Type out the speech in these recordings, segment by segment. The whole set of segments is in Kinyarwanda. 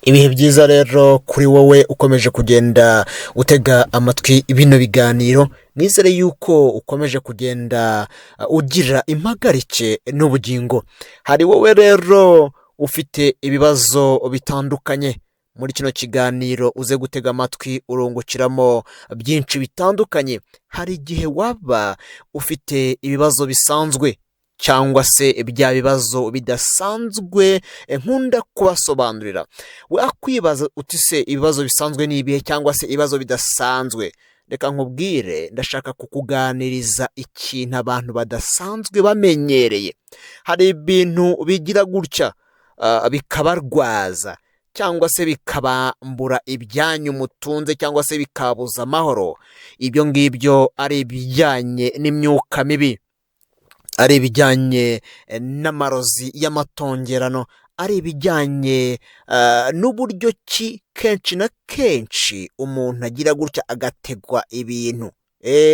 Ibihe byiza rero kuri wowe ukomeje kugenda utega amatwi bino biganiro, nizere yuko ukomeje kugenda ugira impagarike n'ubugingo. Hari wowe rero ufite ibibazo bitandukanye, muri kino kiganiro uze gutega amatwi urungukiramo byinshi bitandukanye. Hari igihe waba ufite ibibazo bisanzwe cyangwa se bya bibazo bidasanzwe nkunda kubasobanurira. Wakwibaza uti se ibibazo bisanzwe ni ibihe cyangwa se ibibazo bidasanzwe? Reka nkubwire, ndashaka kukuganiriza ikintu abantu badasanzwe bamenyereye. Hari ibintu bigira gutya bikabarwaza cyangwa se bikabambura ibyanyu mutunze cyangwa se bikabuza amahoro. Ibyo ngibyo ari ibijyanye n'imyuka mibi, ari ibijyanye n'amarozi y'amatongerano, ari ibijyanye n'uburyo ki kenshi na kenshi umuntu agira gutya agategwa ibintu.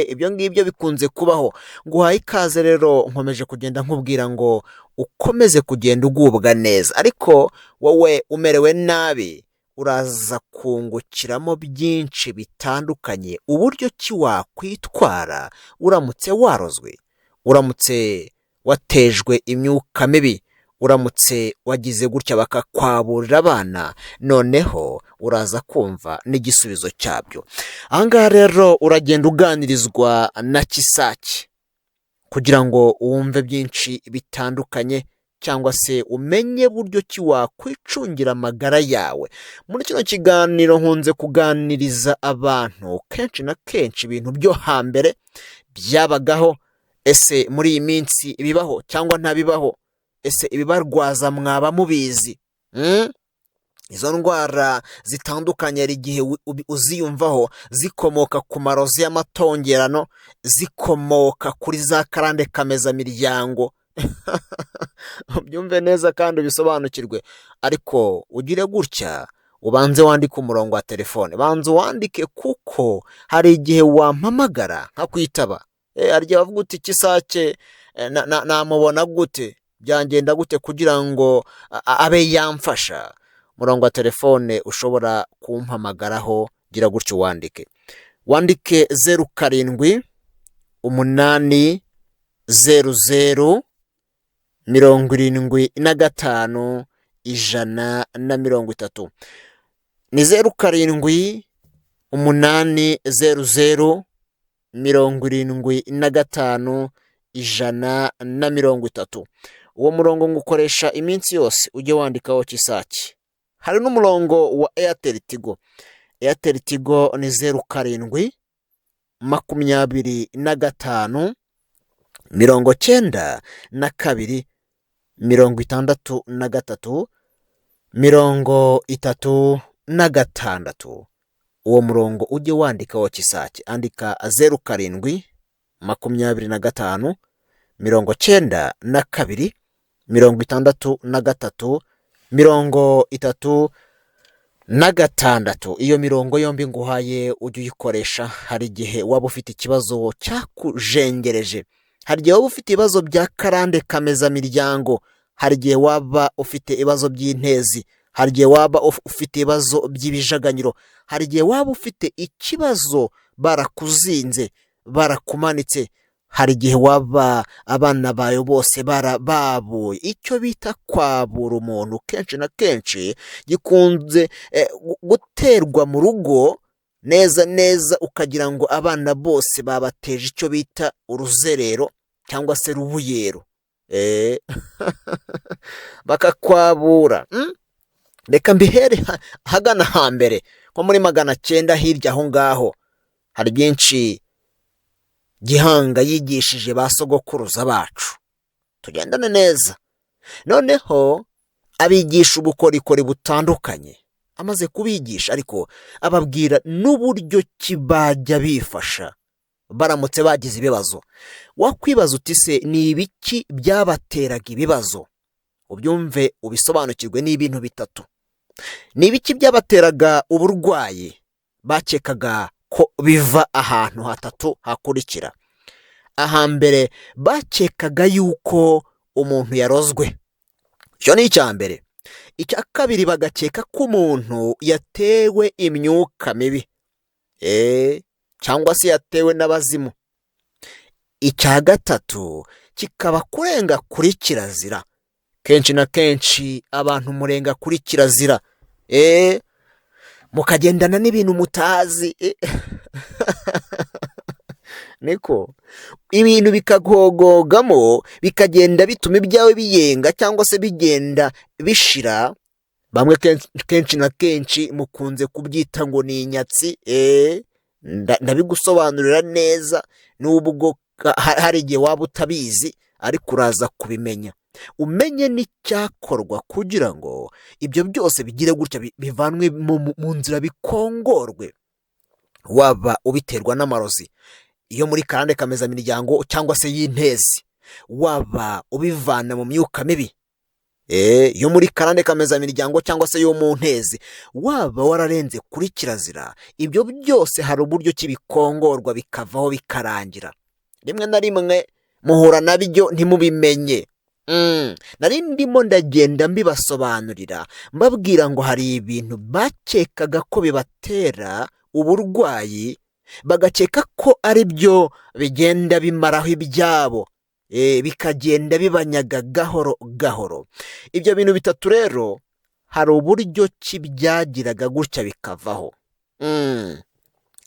Ibyo ngibyo bikunze kubaho. Nguhaye ikaze rero, nkomeje kugenda nkubwira ngo ukomeze kugenda ugubwa neza, ariko wowe umerewe nabi uraza kungukiramo byinshi bitandukanye, uburyo ki wakwitwara uramutse warozwe, uramutse watejwe imyuka mibi, uramutse wagize gutya bakakwaburira abana, noneho uraza kumva n'igisubizo cyabyo. Ahangaha rero uragenda uganirizwa na Kisakye kugira ngo wumve byinshi bitandukanye cyangwa se umenye buryo ki wakwicungira amagara yawe. Muri kino kiganiro nkunze kuganiriza abantu kenshi na kenshi ibintu byo hambere byabagaho. Ese muri iyi minsi ibibaho cyangwa ntabibaho? Ese ibibarwaza mwaba mubizi? Izo ndwara zitandukanye hari igihe uziyumvaho zikomoka ku marozi y'amatongerano, zikomoka kuri za karande kamezamiryango. Ubyumve neza kandi ubisobanukirwe, ariko ugire gutya ubanze wandike umurongo wa telefone, banza wandike, kuko hari igihe wampamagara nkakwitaba. Hari igihe wavuga uti Kisakye namubona gute, byangenda gute kugira ngo abe yamfasha? Umurongo wa telefone ushobora kumpamagaraho, gira gutyo wandike 07 8 00 75 130. Ni 07 8 00 75 130. Uwo murongo ngukoresha iminsi yose, ujye wandikaho Kisakye. Hari n'umurongo wa Airtel Tigo. Airtel Tigo ni 07 25 92 63 36. Uwo murongo ujye wandikaho Kisakye. Andika 07 25 92 63 36. Iyo mirongo yombi nguhaye ujye uyikoresha. Hari igihe waba ufite ikibazo cyakujengereje, hari igihe waba ufite ibibazo bya karande kamezamiryango, hari igihe waba ufite ibibazo by'intezi, hari igihe waba ufite ibibazo by'ibijaganyiro, hari igihe waba ufite ikibazo barakuzinze, barakumanitse, hari igihe waba abana bawe bose barababuye. Icyo bita kwabura umuntu kenshi na kenshi gikunze guterwa mu rugo neza neza, ukagira ngo abana bose babateje icyo bita uruzerero cyangwa se rubuyero. Bakakwabura. Reka mbihere hagana hambere nko muri 900 hirya aho ngaho. Hari byinshi Gihanga yigishije ba sogokuruza bacu, tugendane neza. Noneho abigisha ubukorikori butandukanye, amaze kubigisha ariko ababwira n'uburyo ki bajya bifasha baramutse bagize ibibazo. Wakwibaza uti se ni ibiki byabateraga ibibazo? Ubyumve ubisobanukirwe. Ni ibintu bitatu. Ni ibiki byabateraga uburwayi bakekaga ko biva ahantu hatatu hakurikira. Ahambere bakekaga yuko umuntu yarozwe. Cyo ni icya mbere. icya kabiri bagakeka ko umuntu yatewe imyuka mibi, cyangwa se yatewe n'abazimu. icya gatatu kikaba kurenga kuri kirazira. Kenshi na kenshi abantu murenga kuri kirazira, mukagendana n'ibintu mutazi, niko ibintu bikagogogamo bikagenda bituma ibyawe biyenga cyangwa se bigenda bishira. Bamwe kenshi na kenshi mukunze kubyita ngo ni inyatsi. Ndabigusobanurira neza, nubwo hari igihe waba utabizi, ariko uraza kubimenya, umenye n'icyakorwa kugira ngo ibyo byose bigire gutya, bivanwe mu nzira, bikongorwe. Waba ubiterwa n'amarozi iyo muri karande kamezamiryango cyangwa se y'intezi, waba ubivana mu myuka mibi yo muri karande kamezamiryango cyangwa se yo mu ntezi, waba wararenze kuri kirazira, ibyo byose hari uburyo kibikongorwa bikavaho bikarangira. Rimwe na rimwe muhura nabyo ntimubimenye. Nari ndimo ndagenda mbibasobanurira, mbabwira ngo hari ibintu bakekaga ko bibatera uburwayi, bagakeka ko ari byo bigenda bimaraho ibyabo, bikagenda bibanyaga gahoro gahoro. Ibyo bintu bitatu rero hari uburyo kibyagiraga gutya bikavaho.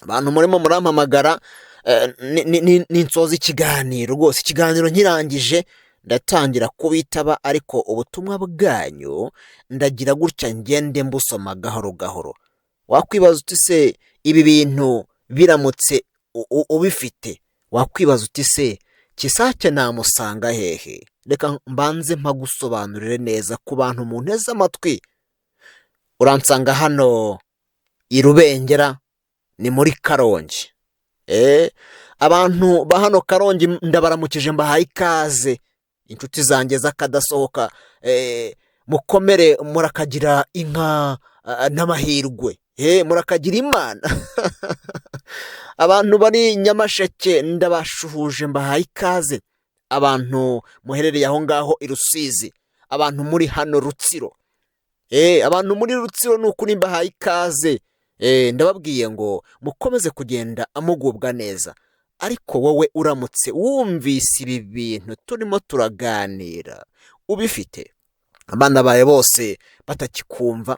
Abantu murimo murampamagara, ninsoza ikiganiro rwose, ikiganiro nkirangije ndatangira kubitaba, ariko ubutumwa bwanyu ndagira gutya ngende mbusoma gahoro gahoro. Wakwibaza uti se ibi bintu biramutse ubifite, wakwibaza uti se Kisakye namusanga hehe? Reka mbanze mpagusobanurire neza ku bantu mu nteze amatwi. Uransanga hano i Rubengera, ni muri Karongi. Abantu ba hano Karongi ndabaramukije, mbahaye ikaze. Inshuti zanjye z'akadasohoka, mukomere, murakagira inka n'amahirwe, murakagira Imana. Abantu bari Nyamasheke ndabashuhuje, mbahaye ikaze. Abantu muherereye aho ngaho i Rusizi, abantu muri hano Rutsiro, abantu muri Rutsiro ni ukuri mbahaye ikaze. Ndababwiye ngo mukomeze kugenda amugubwa neza. Ariko wowe uramutse wumvise ibi bintu turimo turaganira ubifite, abana bawe bose batakikumva,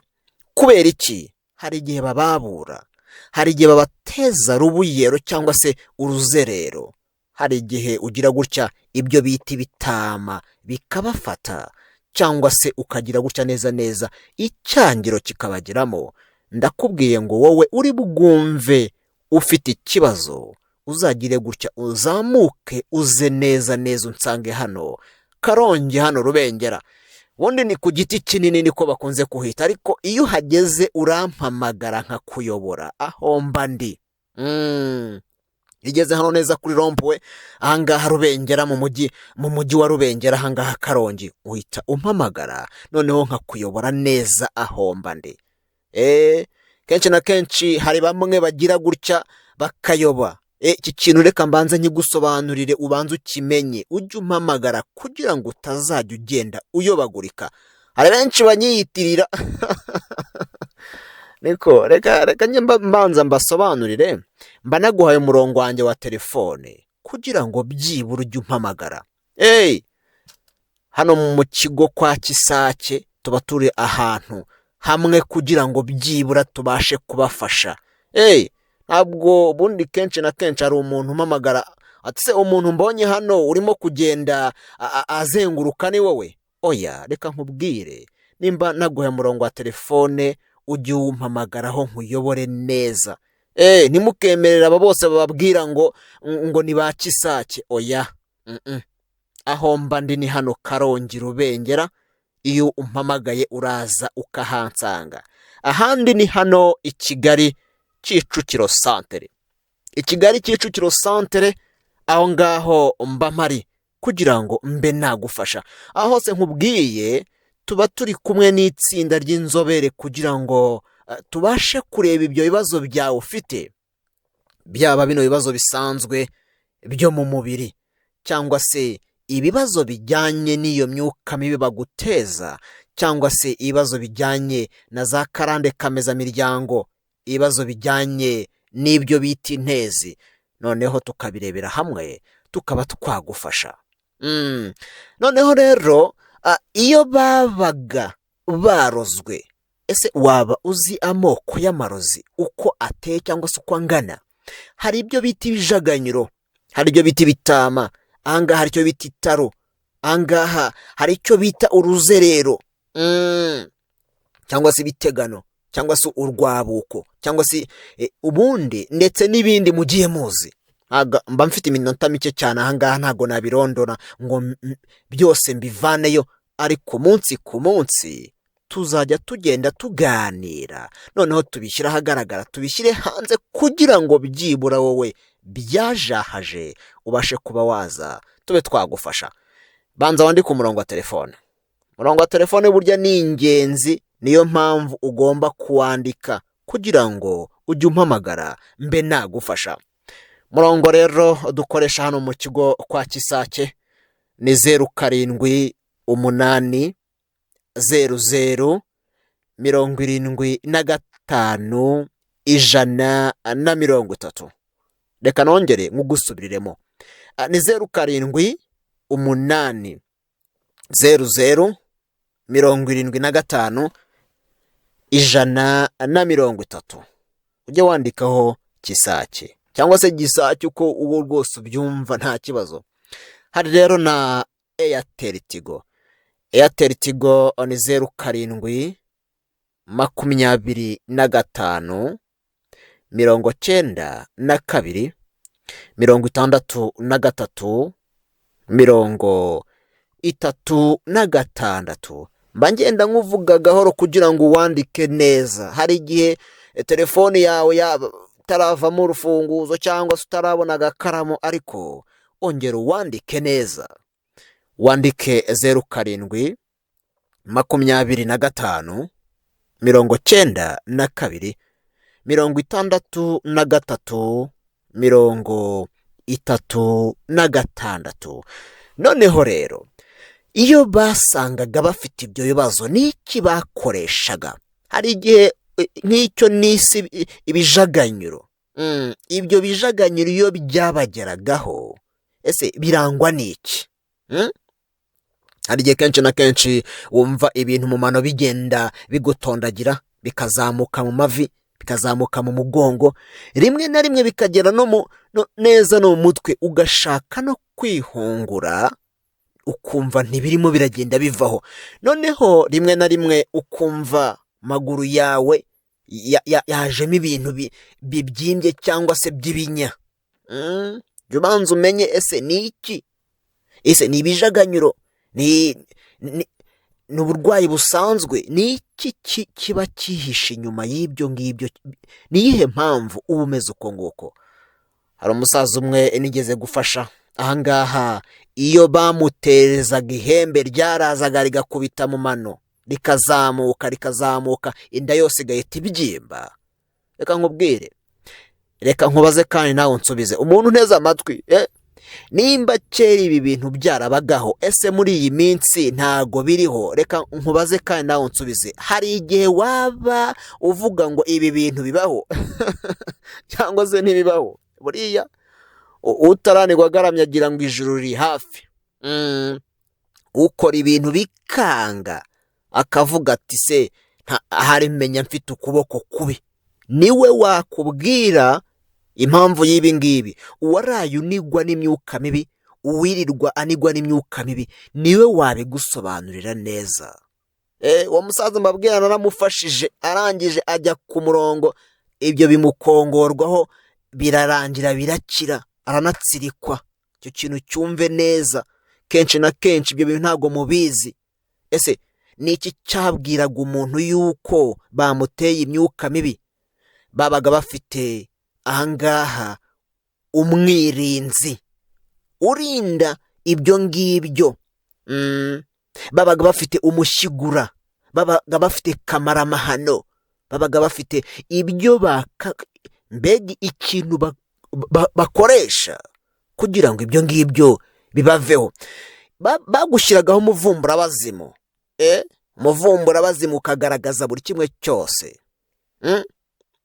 kubera iki? Hari igihe bababura, hari igihe babateza rubuyero cyangwa se uruzerero, hari igihe ugira gutya ibyo bita ibitama bikabafata, cyangwa se ukagira gutya neza neza icyangiro kikabageramo. Ndakubwiye ngo wowe uri bugumve ufite ikibazo, uzagire gutya uzamuke uze neza neza unsange hano Karongi, hano Rubengera. Ubundi ni ku giti kinini niko bakunze kuhita, ariko iyo uhageze urampamagara nkakuyobora aho mba ndi. Igeze hano neza kuri rompwe ahangaha Rubengera, mu mujyi wa Rubengera ahangaha Karongi, uhita umpamagara noneho nkakuyobora neza aho mba ndi. Kenshi na kenshi hari bamwe bagira gutya bakayoba. Iki kintu reka mbanza nkigusobanurire, ubanza ukimenye, ujye umpamagara kugira ngo utazajya ugenda uyobagurika. Hari benshi banyiyitirira. Niko reka mbanza mbasobanurire, mba naguhaye umurongo wanjye wa telefone kugira ngo byibura ujye umpamagara. Hano mu kigo kwa Kisakye tuba turi ahantu hamwe kugira ngo byibura tubashe kubafasha. Ntabwo bundi kenshi na kenshi hari umuntu umpamagara ati se umuntu mbonye hano urimo kugenda azenguruka ni wowe? Oya, reka nkubwire, nimba naguhaye umurongo wa telefone ujye umpamagaraho nkuyobore neza. Ntimukemerera aba bose bababwira ngo ni ba Kisakye. Oya, aho mba ndi ni hano Karongi Rubengera. Iyo umpamagaye uraza ukahansanga. Ahandi ni hano i Kigali Kicukiro Santere. I Kigali Kicukiro Santere, aho ngaho mba mpari kugira ngo mbe nagufasha. Aho hose nkubwiye tuba turi kumwe n'itsinda ry'inzobere kugira ngo tubashe kureba ibyo bibazo byawe ufite, byaba bino bibazo bisanzwe byo mu mubiri, cyangwa se ibibazo bijyanye n'iyo myuka mibi baguteza, cyangwa se ibibazo bijyanye na za karande kamezamiryango, ibibazo bijyanye n'ibyo bita intezi, noneho tukabirebera hamwe tukaba twagufasha. Noneho rero iyo babaga barozwe, ese waba uzi amoko y'amarozi uko ateye cyangwa se uko angana? Hari ibyo bita ibijaganyiro, hari ibyo bita ibitama, ahangaha hari icyo bita itaro, ahangaha hari icyo bita uruzerero, cyangwa se ibitegano, cyangwa se urwabuko, cyangwa se ubundi ndetse n'ibindi mugiye muzi. Mba mfite iminota mike cyane ahangaha, ntabwo nabirondora ngo byose mbivaneyo, ariko umunsi ku munsi tuzajya tugenda tuganira, noneho tubishyira ahagaragara, tubishyire hanze, kugira ngo byibura wowe byajahaje ubashe kuba waza tube twagufasha. Banza wandike umurongo wa telefone. Umurongo wa telefone burya ni ingenzi, niyo mpamvu ugomba kuwandika kugira ngo ujye umpamagara mbe nagufasha. Murongo rero dukoresha hano mu kigo kwa Kisakye ni 078075 reka nongere ngusubiriremo, ni 078075 ujye wandikaho Kisakye cyangwa se Gisakye uko uwo rwose ubyumva, nta kibazo. Hari rero na Airtel Tigo. Airtel Tigo ni 0725 92 63 36. Mba ngenda nkuvuga gahoro kugira ngo uwandike neza. Hari igihe telefone yawe taravamo urufunguzo cyangwa se utarabona agakaramu, ariko ongera uwandike neza. Wandike 0725 92 63 36. Noneho rero iyo basangaga bafite ibyo bibazo, n'iki bakoreshaga? Hari igihe nk'icyo nisi ibijaganyiro. Ibyo bijaganyiro iyo byabageragaho, ese birangwa n'iki? Hari igihe kenshi na kenshi wumva ibintu mu mano bigenda bigutondagira, bikazamuka mu mavi, bikazamuka mu mugongo, rimwe na rimwe bikagera neza no mu mutwe, ugashaka no kwihungura ukumva ntibirimo biragenda bivaho. Noneho rimwe na rimwe ukumva maguru yawe yajemo ibintu bibyimbye cyangwa se by'ibinya. Jya ubanza umenye, ese ni iki? Ese ni ibijaganyiro? Ni uburwayi busanzwe? Ni iki kiba cyihishe inyuma y'ibyo ngibyo? Ni iyihe mpamvu uba umeze uko nguko? Hari umusaza umwe nigeze gufasha, ahangaha iyo bamuterezaga ihembe ryarazaga rigakubita mu mano, rikazamuka, inda yose igahita ibyimba. Reka nkubwire, reka nkubaze kandi nawe unsubize, umuntu nteze amatwi, nimba kera ibi bintu byarabagaho, ese muri iyi minsi ntago biriho? Reka nkubaze kandi nawe unsubize, hari igihe waba uvuga ngo ibi bintu bibaho cyangwa se ntibibaho? Buriya utaranirwa agaramye agira ngo ijuru riri hafi. Ukora ibintu bikanga akavuga ati se ahari menya mfite ukuboko kubi, niwe wakubwira impamvu y'ibi ngibi. Uwaraye unigwa n'imyuka mibi, uwirirwa anigwa n'imyuka mibi, niwe wabigusobanurira neza. Uwo musaza mbabwira naramufashije, arangije ajya ku murongo, ibyo bimukongorwaho birarangira, birakira, aranatsirikwa. Icyo kintu cyumve neza, kenshi na kenshi ibyo bintu ntabwo mubizi. Ese ni iki cyabwiraga umuntu yuko bamuteye imyuka mibi? Babaga bafite ahangaha umwirinzi urinda ibyo ngibyo. Babaga bafite umushyigura, babaga bafite kamaramahano, babaga bafite ibyo mbega ikintu bakoresha kugira ngo ibyo ngibyo bibaveho. Bagushyiragaho umuvumburabazimu, umuvumbura bazimu ukagaragaza buri kimwe cyose.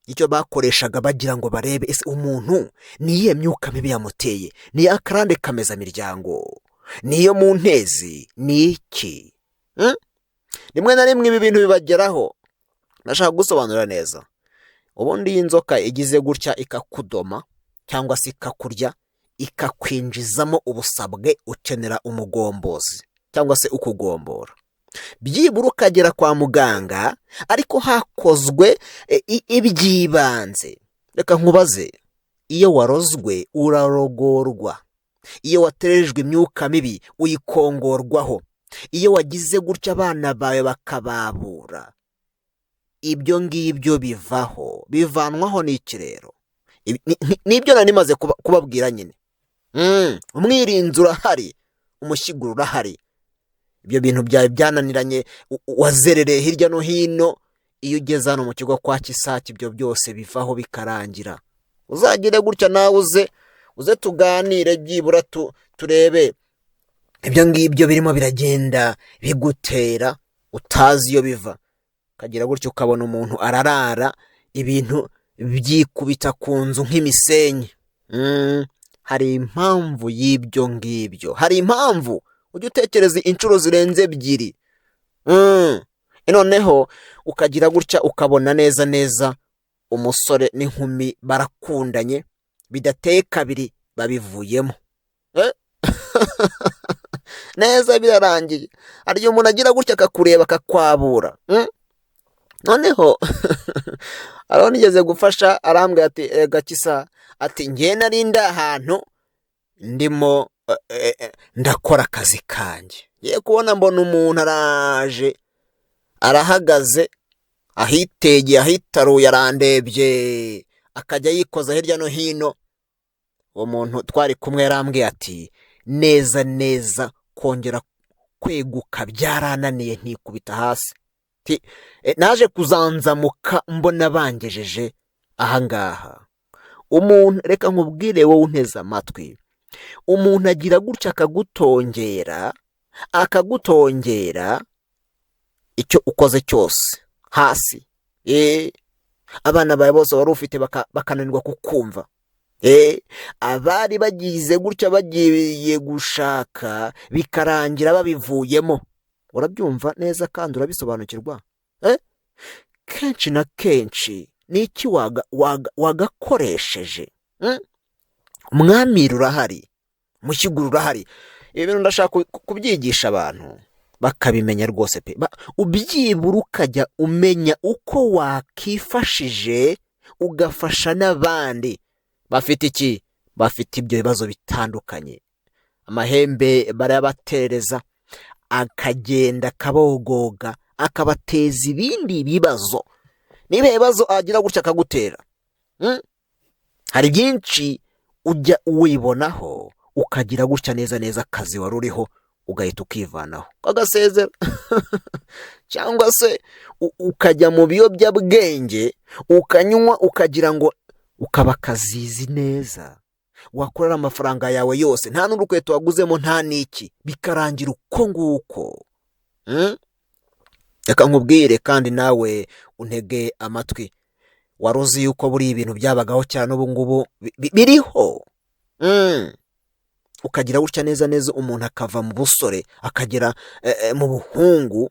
Icyo bakoreshaga bagira ngo barebe ese umuntu niyihe myuka mibi yamuteye, ni akarande kamezamiryango, niyo mu ntezi, ni iki? Rimwe na rimwe ibi bintu bibageraho. Nashaka gusobanura neza. Ubundi iyi nzoka igize gutya ikakudoma cyangwa se ikakurya, ikakwinjizamo ubusabwe ukenera umugombozi cyangwa se ukugombora, byibura ukagera kwa muganga ariko hakozwe iby'ibanze. Reka nkubaze, iyo warozwe urarogorwa, iyo waterejwe imyuka mibi uyikongorwaho, iyo wagize gutya abana bawe bakababura, ibyo ngibyo bivaho, bivanwaho n'iki rero? Nibyo nari maze kubabwira nyine. Umwirinzi urahari, umushyiguro urahari. Ibyo bintu byawe byananiranye wazerereye hirya no hino, iyo ugeze hano mu kigo kwa Kisakye ibyo byose bivaho bikarangira. Uzagire gutya nawe uze tuganire, byibura turebe ibyo ngibyo birimo biragenda bigutera utazi iyo biva. Kagira gutya ukabona umuntu ararara ibintu byikubita ku nzu nk'imisenyi. Hari impamvu y'ibyo ngibyo, hari impamvu. Ujye utekereza inshuro zirenze 2. Noneho ukagira gutya ukabona neza neza umusore n'inkumi barakundanye, bidateye kabiri babivuyemo. Neza birarangiye. Hari umuntu agira gutya akakureba akakwabura. Noneho ariko nigeze gufasha, arambwira ati Gakisa, ati njye nari ndi ahantu ndimo ndakora akazi kanjye, ngiye kubona mbona umuntu araje arahagaze ahitegeye ahitaruye, arandebye akajya yikoza hirya no hino. Uwo muntu twari kumwe yarambwiye ati neza neza kongera kweguka byarananiye, ntikubita hasi. Naje kuzanzamuka mbona bangejeje ahangaha. Umuntu, reka nkubwire wowe unteze amatwi, umuntu agira gutya akagutongera icyo ukoze cyose hasi. Abana bawe bose wari ufite bakananirwa kukumva. Abari bagize gutya bagiye gushaka bikarangira babivuyemo. Urabyumva neza kandi urabisobanukirwa. Kenshi na kenshi ni iki wagakoresheje? Umwamira urahari, umushyiguro urahari. Ibi bintu ndashaka kubyigisha abantu bakabimenya rwose pe. Ubyibura ukajya umenya uko wakifashije ugafasha n'abandi bafite iki, bafite ibyo bibazo bitandukanye. Amahembe barayabaterereza, akagenda akabogoga, akabateza ibindi bibazo. Niba ibibazo agira gutya akagutera, hari byinshi ujya uwibonaho, ukagira gutya neza neza akazi wari uriho ugahita ukivanaho kagasezera. Cyangwa se ukajya mu biyobyabwenge ukanywa, ukagira ngo ukaba kazizi neza, wakorera amafaranga yawe yose, nta n'urukweto waguzemo, nta n'iki, bikarangira uko nguko. Reka nkubwire kandi nawe untege amatwi, waruzi yuko buri ibintu byabagaho cyane ubu ngubu biriho. Ukagira gutya neza neza umuntu akava mu busore akagera mu buhungu,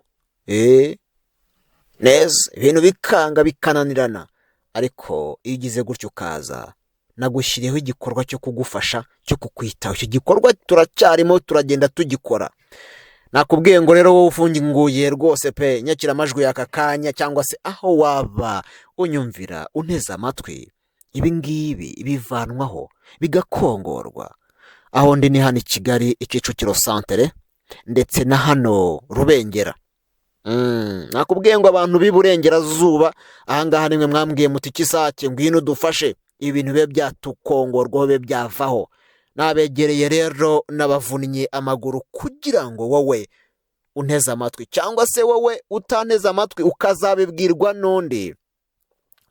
neza ibintu bikanga bikananirana. Ariko iyo ugize gutyo ukaza, nagushyiriyeho igikorwa cyo kugufasha, cyo kukwitaho. Icyo gikorwa turacyarimo turagenda tugikora. Nakubwiye ngo rero wowe ufunginguye rwose pe, nyakira amajwi y'aka kanya, cyangwa se aho waba unyumvira unteze amatwi, ibi ngibi bivanwaho bigakongorwa. Aho ndi ni hano i Kigali, Kicukiro santere, ndetse na hano Rubengera. Nakubwiye ngo abantu b'iburengerazuba ahangaha nimwe mwambwiye muti Kisakye ngwino dufashe ibintu bibe byatukongorwaho, bibe byavaho. Nabegereye rero nabavunnye amaguru kugira ngo wowe unteze amatwi, cyangwa se wowe utanteze amatwi ukazabibwirwa n'undi,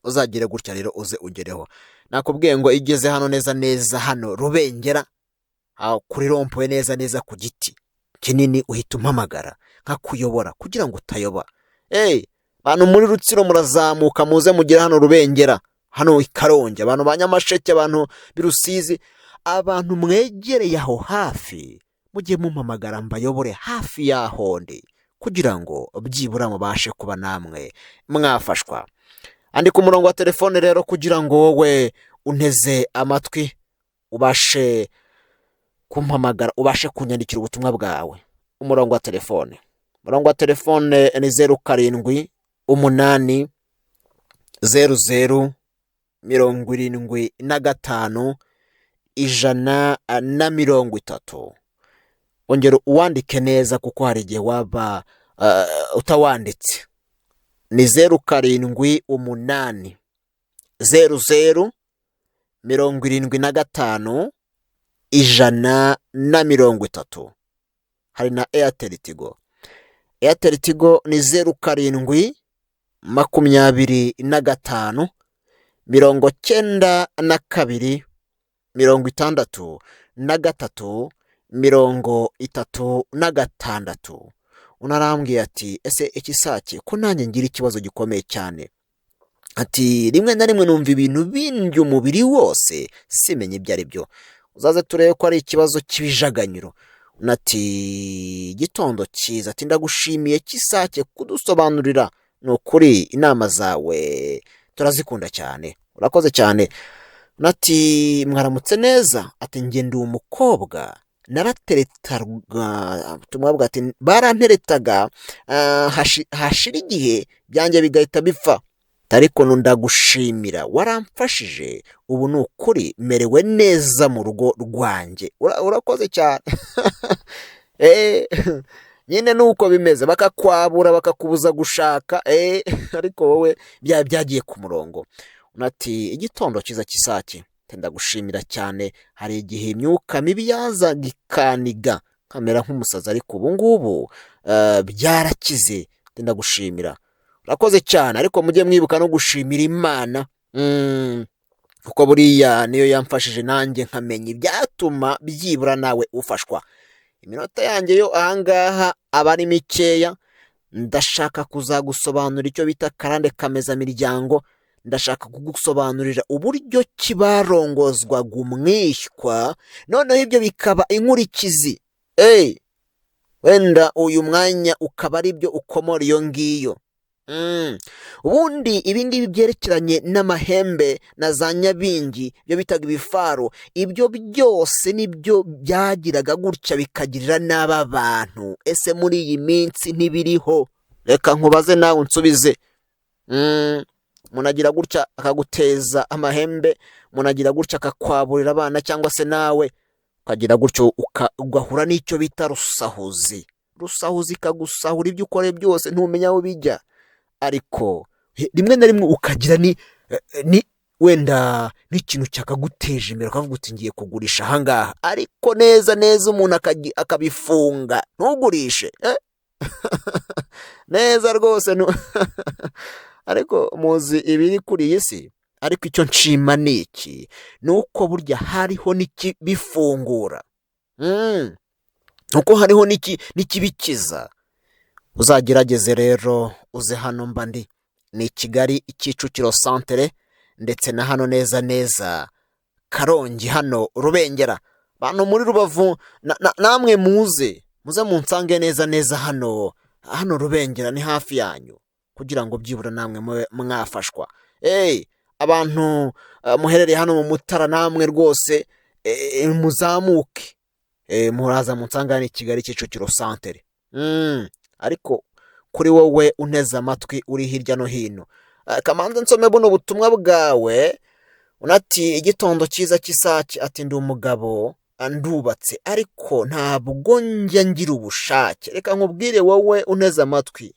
uzagire gutya rero uze ugereho. Nakubwiye ngo igeze hano neza neza hano Rubengera, kuri rompuwe neza neza ku giti kinini, uhita umpamagara nkakuyobora kugira ngo utayoba. Abantu muri Rutsiro murazamuka muze mugere hano Rubengera, hano i Karongi, abantu ba Nyamasheke, abantu b'i Rusizi, abantu mwegereye aho hafi mujye mumpamagara mbayobore hafi yaho ndi kugira ngo byibura mubashe kuba namwe mwafashwa. Andika umurongo wa telefone rero kugira ngo wowe unteze amatwi ubashe kumpamagara, ubashe kunyandikira ubutumwa bwawe. Umurongo wa telefone ni 07 8 00 75 130. Ongera uwandike neza kuko hari igihe waba utawanditse. Ni 07 8 00 75 130. Hari na Airtel Tigo ni 07 25 92 63 36. Unarambwiye ati ese Kisakye ko nanjye ngira ikibazo gikomeye cyane, ati rimwe na rimwe numva ibintu bindya umubiri wose simenye ibyo ari byo, uzaze turebe ko ari ikibazo cy'ibijaganyiro. Nati gitondo cyiza, ati ndagushimiye Kisakye kudusobanurira, ni ukuri inama zawe turazikunda cyane, urakoze cyane. Nati mwaramutse neza, ati njye ndi umukobwa narateretaga, tumwabwa ati baranteretaga hashira igihe byanjye bigahita bipfa, ariko ndagushimira waramfashije, ubu ni ukuri merewe neza mu rugo rwanjye. Urakoze cyane. Nyine nuko bimeze, bakakwabura bakakubuza gushaka, ariko wowe byagiye ku murongo. Unati igitondo cyiza Kisakye, ndagushimira cyane, hari igihe imyuka mibi yaza gikaniga kamera nk'umusazi, ariko ubu ngubu byarakize, ndagushimira. Urakoze cyane, ariko mujye mwibuka no gushimira Imana, kuko buriya niyo yamfashije nanjye nkamenya ibyatuma byibura nawe ufashwa. Iminota yanjye yo ahangaha aba ari mikeya, ndashaka kuzagusobanurira icyo bita karande kameza miryango. Ndashaka kugusobanurira uburyo kibarongozwaga umwishywa, noneho ibyo bikaba inkurikizi. Wenda uyu mwanya ukaba ari byo ukomora iyo ngiyo. Ubundi ibingibi byerekeranye n'amahembe na za nyabingi, byo bitaga ibifaro, ibyo byose nibyo byagiraga gutya bikagirira n'aba bantu. Ese muri iyi minsi ntibiriho? Reka nkubaze nawe unsubize. Munagira gutya akaguteza amahembe, munagira gutya akakwaburira abana, cyangwa se nawe ukagira gutyo ugahura n'icyo bita rusahuzi kagusahura ibyo ukore byose ntumenya aho bijya. Ariko rimwe na rimwe ukagira ni wenda n'ikintu cyakaguteje imbere, ukavuga uti ngiye kugurisha ahangaha, ariko neza umuntu akabifunga ntugurishe. Neza rwose. Ariko muzi ibiri kuri iyi si, ariko icyo nshima ni iki, ni uko burya hariho n'ikibifungura, nuko hariho n'ikibikiza. Uzagerageze rero uze hano mba ndi, ni Kigali Kicukiro santere, ndetse na hano neza Karongi, hano Rubengera. Bantu muri Rubavu namwe muze munsange neza hano Rubengera, ni hafi yanyu, kugira ngo byibura namwe mwafashwa. Abantu muherereye hano mu Mutara, namwe rwose muzamuke, muraza munsanga ni Kigali Kicukiro santere. Ariko kuri wowe unteze amatwi uri hirya no hino, kamanza nsome buno butumwa bwawe. Unati igitondo cyiza Kisakye, ati ndi umugabo ndubatse, ariko ntabwo njya ngira ubushake. Reka nkubwire wowe unteze amatwi,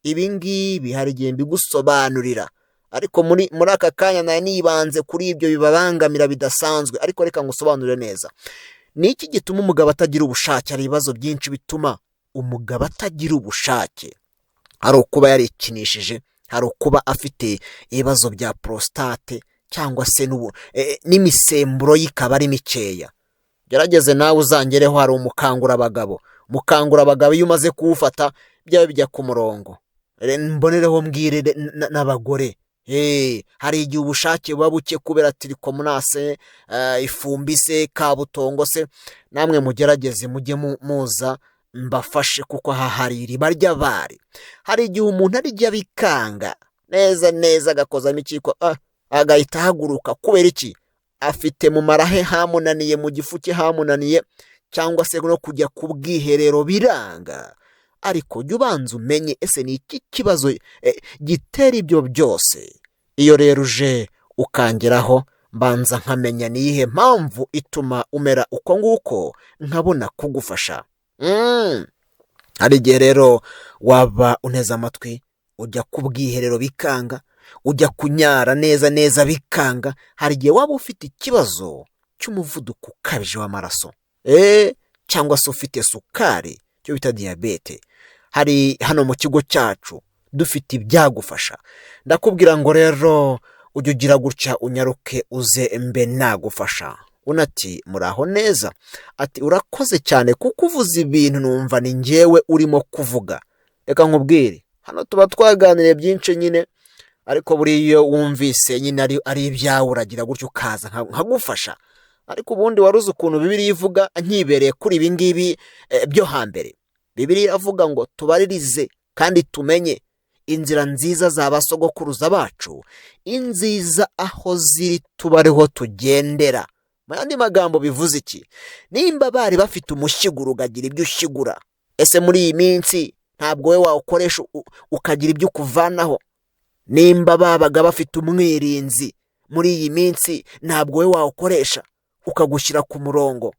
ibi ngibi hari igihe mbigusobanurira, ariko muri aka kanya nayo nibanze kuri ibyo bibabangamira bidasanzwe. Ariko reka ngusobanurire neza, ni iki gituma umugabo atagira ubushake? Hari ibibazo byinshi bituma umugabo atagira ubushake. Hari ukuba yarikinishije, hari ukuba afite ibibazo bya prostate, cyangwa se n'imisemburo y'ikaba ari mikeya. Gerageze nawe uzangereho, hari umukangura abagabo mukangura abagabo iyo umaze kuwufata byaba bijya ku murongo. Mbonereho mbwire n'abagore, hari igihe ubushake buba buke kubera tirikomunase, ifumbise, kabutongo se, namwe mugerageze mujye muza mbafashe kuko aha hari iriba ry'abari. Hari igihe umuntu arijya bikanga neza neza agakozamo ikiko agahita ahaguruka. Kubera iki? Afite mu marahe hamunaniye, mu gifu cye hamunaniye, cyangwa se no kujya ku bwiherero biranga. Ariko jya ubanza umenye ese ni iki kibazo gitera ibyo byose. Iyo rero uje ukangeraho, mbanza nkamenya niyihe mpamvu ituma umera uko nguko, nkabona kugufasha. Hari igihe rero waba uneze amatwi, ujya ku bwiherero bikanga, ujya kunyara neza neza bikanga. Hari igihe waba ufite ikibazo cy'umuvuduko ukabije w'amaraso, cyangwa se ufite sukari, cyo bita diyabete. Hari hano mu kigo cyacu dufite ibyagufasha. Ndakubwira ngo rero ujye ugira gutya, unyaruke uze mbe nagufasha. Unati muraho neza, ati urakoze cyane kuko uvuze ibintu numva ni njyewe urimo kuvuga. Reka nkubwire, hano tuba twaganiriye byinshi nyine, ariko buriya wumvise nyine ari ibyawe uragira gutyo ukaza nkagufasha. Ariko ubundi waruzi ukuntu Bibiliya ivuga, nkibereye kuri ibi ngibi byo hambere. Bibiliya iravuga ngo tubaririze kandi tumenye inzira nziza z'abasogokuruza bacu, inziza aho ziri tubareho tugendera. Mu yandi magambo bivuze iki? Nimba bari bafite umushiguro ukagira ibyo ushigura, ese muri iyi minsi ntabwo we wawukoresha ukagira ibyo ukuvanaho? Nimba babaga bafite umwirinzi, muri iyi minsi ntabwo we wawukoresha ukagushyira ku murongo?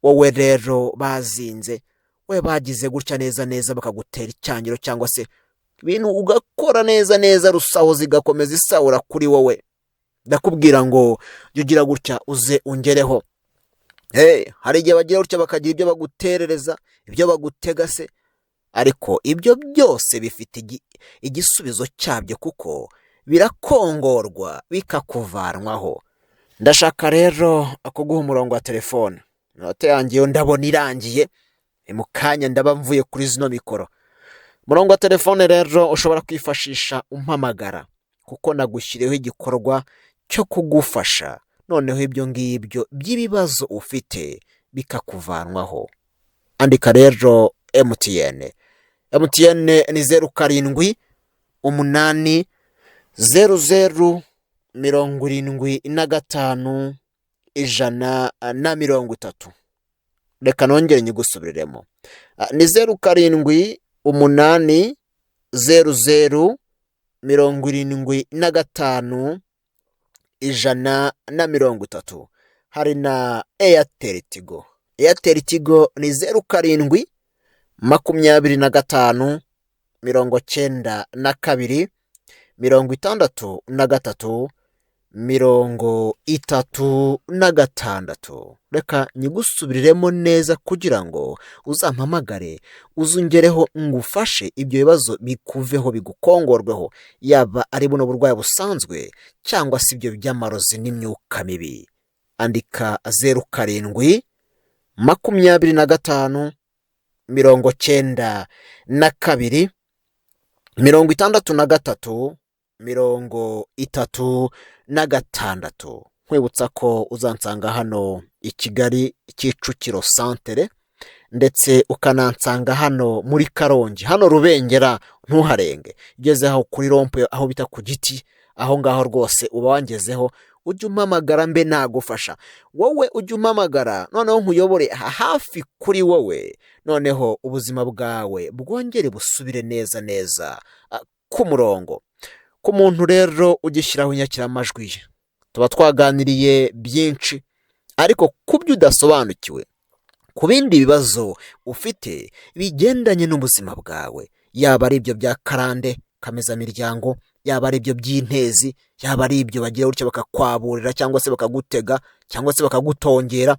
Wowe rero bazinze, we bagize gutya neza neza bakagutera icyangiro, cyangwa se ibintu ugakora neza neza rusaho zigakomeza isahura kuri wowe. Ndakubwira ngo jya ugira gutya uze ungereho. Hari igihe bagira gutya bakagira ibyo baguterereza, ibyo bagutega se, ariko ibyo byose bifite igisubizo cyabyo, kuko birakongorwa bikakuvanwaho. Ndashaka rero kuguha umurongo wa telefone. Inote yanjye yo ndabona irangiye, mu kanya ndaba mvuye kuri zino mikoro. Umurongo wa telefone rero ushobora kwifashisha umpamagara, kuko nagushyiriyeho igikorwa cyo kugufasha. Noneho ibyo ngibyo by'ibibazo ufite bikakuvanwaho. Andika rero MTN ni 07 8 00 75 130. Reka nongere nyigusubiriremo, ni 07 8 00 75 130. Hari na Airtel Tigo ni 07 25 92 63 36. Reka nyigusubiriremo neza kugira ngo uzampamagare uzungereho ngufashe, ibyo bibazo bikuveho bigukongorweho, yaba ari buno burwayi busanzwe cyangwa se ibyo by'amarozi n'imyuka mibi. Andika 07 25 92 63 36. Nkwibutsa ko uzansanga hano i Kigali, Kicukiro Santere, ndetse ukanansanga hano muri Karongi, hano Rubengera. Ntuharenge, ugeze aho kuri rompe aho bita ku giti, aho ngaho rwose uba wangezeho. Ujye umpamagara mbe nagufasha. Wowe ujye umpamagara, noneho nkuyobore hafi kuri wowe, noneho ubuzima bwawe bwongere busubire neza neza ku murongo. Ku muntu rero ugishyiraho inyakiramajwi, tuba twaganiriye byinshi, ariko ku byo udasobanukiwe, ku bindi bibazo ufite bigendanye n'ubuzima bwawe, yaba ari ibyo bya karande kamezamiryango, yaba ari ibyo by'intezi, yaba ari ibyo bagira gutya bakakwaburira, cyangwa se bakagutega, cyangwa se bakagutongera,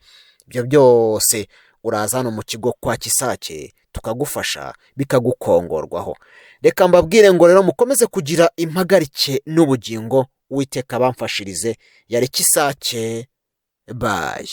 ibyo byose uraza hano mu kigo kwa Kisakye tukagufasha bikagukongorwaho. Reka mbabwire ngo rero mukomeze kugira impagarike n'ubugingo. Uwiteka bamfashirize. Yari Kisakye. Bye.